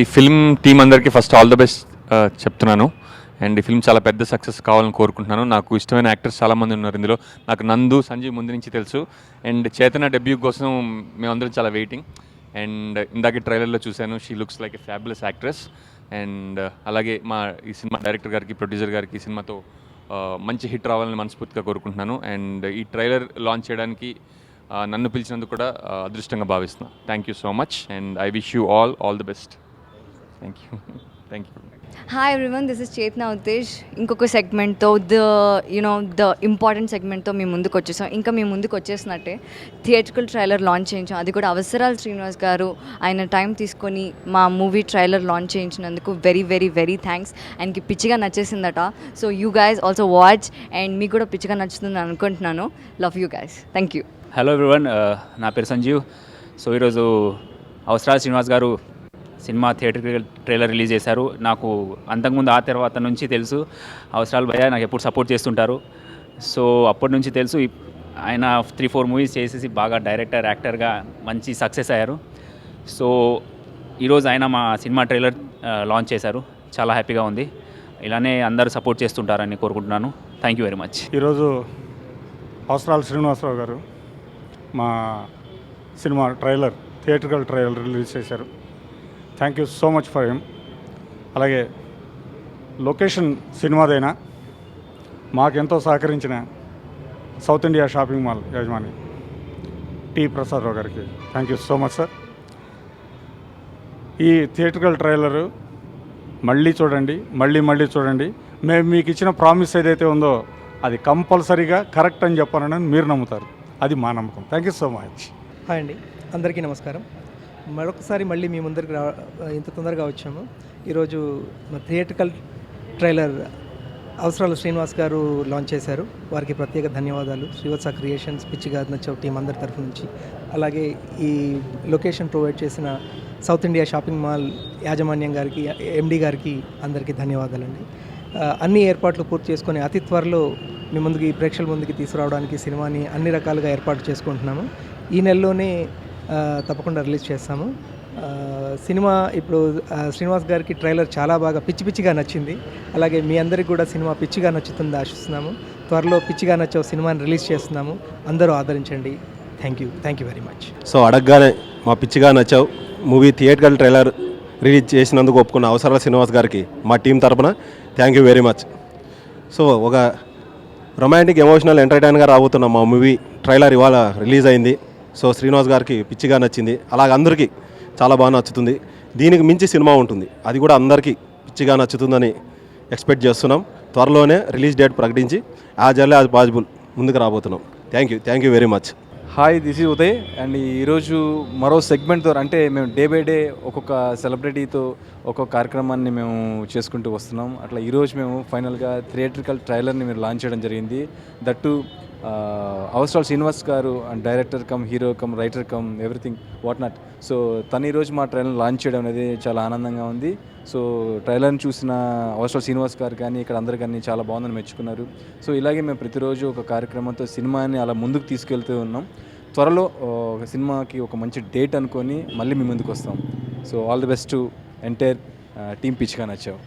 ఈ film team అందరికీ first all the best చెప్తున్నాను. అండ్ ఈ ఫిల్మ్ చాలా పెద్ద సక్సెస్ కావాలని కోరుకుంటున్నాను. నాకు ఇష్టమైన యాక్టర్స్ చాలామంది ఉన్నారు ఇందులో. నాకు నందు, సంజీవ్ ముందు నుంచి తెలుసు. అండ్ చేతన డెబ్యూ కోసం మేమందరం చాలా వెయిటింగ్. అండ్ ఇందాక ట్రైలర్లో చూశాను, she looks like a fabulous actress. And అలాగే ఈ సినిమా డైరెక్టర్ గారికి, ప్రొడ్యూసర్ గారికి ఈ సినిమాతో మంచి హిట్ రావాలని మనస్ఫూర్తిగా కోరుకుంటున్నాను. అండ్ ఈ ట్రైలర్ లాంచ్ చేయడానికి నన్ను పిలిచినందుకు కూడా అదృష్టంగా భావిస్తున్నాను. Thank you so much and I wish you all the best. Thank you. Thank you. Hi everyone, this is చేతన ఉత్తేజ్. ఇంకొక సెగ్మెంట్తో ద ఇంపార్టెంట్ సెగ్మెంట్తో మేము ముందుకు వచ్చేసాం. ఇంకా మేము ముందుకు వచ్చేసినట్టే థియేట్రికల్ ట్రైలర్ లాంచ్ చేయించాం. అది కూడా అవసరాలు శ్రీనివాస్ గారు ఆయన టైం తీసుకొని మా మూవీ ట్రైలర్ లాంచ్ చేయించినందుకు వెరీ వెరీ వెరీ థ్యాంక్స్. ఆయనకి పిచ్చిగా నచ్చేసిందట. So you guys also watch and మీకు కూడా పిచ్చిగా నచ్చుతుంది అనుకుంటున్నాను. Love you guys. Thank you. Hello everyone, నా పేరు సంజీవ్. సో ఈరోజు అవసరాలు శ్రీనివాస్ గారు సినిమా థియేటర్ ట్రైలర్ రిలీజ్ చేశారు. నాకు అంతకుముందు ఆ తర్వాత నుంచి తెలుసు అవసరాలు భయ్య నాకు ఎప్పుడు సపోర్ట్ చేస్తుంటారు. సో అప్పటి నుంచి తెలుసు. ఆయన 3-4 మూవీస్ చేసేసి బాగా డైరెక్టర్, యాక్టర్గా మంచి సక్సెస్ అయ్యారు. సో ఈరోజు ఆయన మా సినిమా ట్రైలర్ లాంచ్ చేశారు. చాలా హ్యాపీగా ఉంది. ఇలానే అందరూ సపోర్ట్ చేస్తుంటారని కోరుకుంటున్నాను. Thank you very much. ఈరోజు అవసరాలు శ్రీనివాసరావు గారు మా సినిమా థియేట్రికల్ ట్రైలర్ రిలీజ్ చేశారు. Thank you so much for him. అలాగే లొకేషన్ సినిమాదైనా మాకెంతో సహకరించిన సౌత్ ఇండియా షాపింగ్ మాల్ యజమాని టి ప్రసాదరావు గారికి thank you so much sir. ఈ థియేట్రికల్ ట్రైలరు మళ్ళీ చూడండి, మళ్ళీ చూడండి. మేము మీకు ఇచ్చిన ప్రామిస్ ఏదైతే ఉందో అది కంపల్సరీగా కరెక్ట్ అని చెప్పానని మీరు నమ్ముతారు. అది మా నమ్మకం. Thank you so much. Hi అండి, అందరికీ నమస్కారం. మరొకసారి మళ్ళీ మీ ముందరికి ఇంత తొందరగా వచ్చాము. ఈరోజు మా థియేట్రికల్ ట్రైలర్ అవసరాలు శ్రీనివాస్ గారు లాంచ్ చేశారు. వారికి ప్రత్యేక ధన్యవాదాలు. శ్రీవత్స క్రియేషన్స్, పిచ్చిగా నచ్చవు టీం అందరి తరఫు నుంచి. అలాగే ఈ లొకేషన్ ప్రొవైడ్ చేసిన సౌత్ ఇండియా షాపింగ్ మాల్ యాజమాన్యం గారికి, ఎండి గారికి అందరికీ ధన్యవాదాలండి. అన్ని ఏర్పాట్లు పూర్తి చేసుకొని అతి త్వరలో మీ ముందుకి, ప్రేక్షకుల ముందుకి తీసుకురావడానికి సినిమాని అన్ని రకాలుగా ఏర్పాటు చేసుకుంటున్నాము. ఈ నెలలోనే తప్పకుండా రిలీజ్ చేస్తాము. సినిమా ఇప్పుడు శ్రీనివాస్ గారికి ట్రైలర్ చాలా బాగా పిచ్చిగా నచ్చింది. అలాగే మీ అందరికీ కూడా సినిమా పిచ్చిగా నచ్చుతుంది ఆశిస్తున్నాము. త్వరలో పిచ్చిగా నచ్చే సినిమాని రిలీజ్ చేస్తున్నాము. అందరూ ఆదరించండి. Thank you very much. So అడగగానే మా పిచ్చిగా నచ్చావు మూవీ థియేట్రికల్ ట్రైలర్ రిలీజ్ చేసినందుకు ఒప్పుకున్న అవసరాల శ్రీనివాస్ గారికి మా టీం తరపున thank you very much. So ఒక రొమాంటిక్ ఎమోషనల్ ఎంటర్టైన్గా రాబోతున్న మా మూవీ ట్రైలర్ ఇవాళ రిలీజ్ అయింది. సో శ్రీనివాస్ గారికి పిచ్చిగా నచ్చింది. అలాగే అందరికీ చాలా బాగా నచ్చుతుంది. దీనికి మించి సినిమా ఉంటుంది, అది కూడా అందరికీ పిచ్చిగా నచ్చుతుందని ఎక్స్పెక్ట్ చేస్తున్నాం. త్వరలోనే రిలీజ్ డేట్ ప్రకటించి యాజ్ ఎర్లీ యాజ్ పాసిబుల్ ముందుకు రాబోతున్నాం. Thank you very much. Hi, this is Uday. And ఈరోజు మరో సెగ్మెంట్తో, అంటే మేము డే బై డే ఒక్కొక్క సెలబ్రిటీతో ఒక్కొక్క కార్యక్రమాన్ని మేము చేసుకుంటూ వస్తున్నాం. అట్లా ఈరోజు మేము ఫైనల్గా థియేట్రికల్ ట్రైలర్ని మీరు లాంచ్ చేయడం జరిగింది. దట్టు అవసరాలు శ్రీనివాస్ గారు and director come hero cum writer cum everything what not. So తను ఈరోజు మా ట్రైలర్ లాంచ్ చేయడం అనేది చాలా ఆనందంగా ఉంది. సో ట్రైలర్ని చూసిన అవసరాలు శ్రీనివాస్ గారు కానీ ఇక్కడ అందరు కానీ చాలా బాగుందని మెచ్చుకున్నారు. సో ఇలాగే మేము ప్రతిరోజు ఒక కార్యక్రమంతో సినిమాని అలా ముందుకు తీసుకెళ్తూ ఉన్నాం. త్వరలో ఒక సినిమాకి ఒక మంచి డేట్ అనుకొని మళ్ళీ మీ ముందుకు వస్తాం. So all the best to entire team పిచ్చిగా నచ్చావు.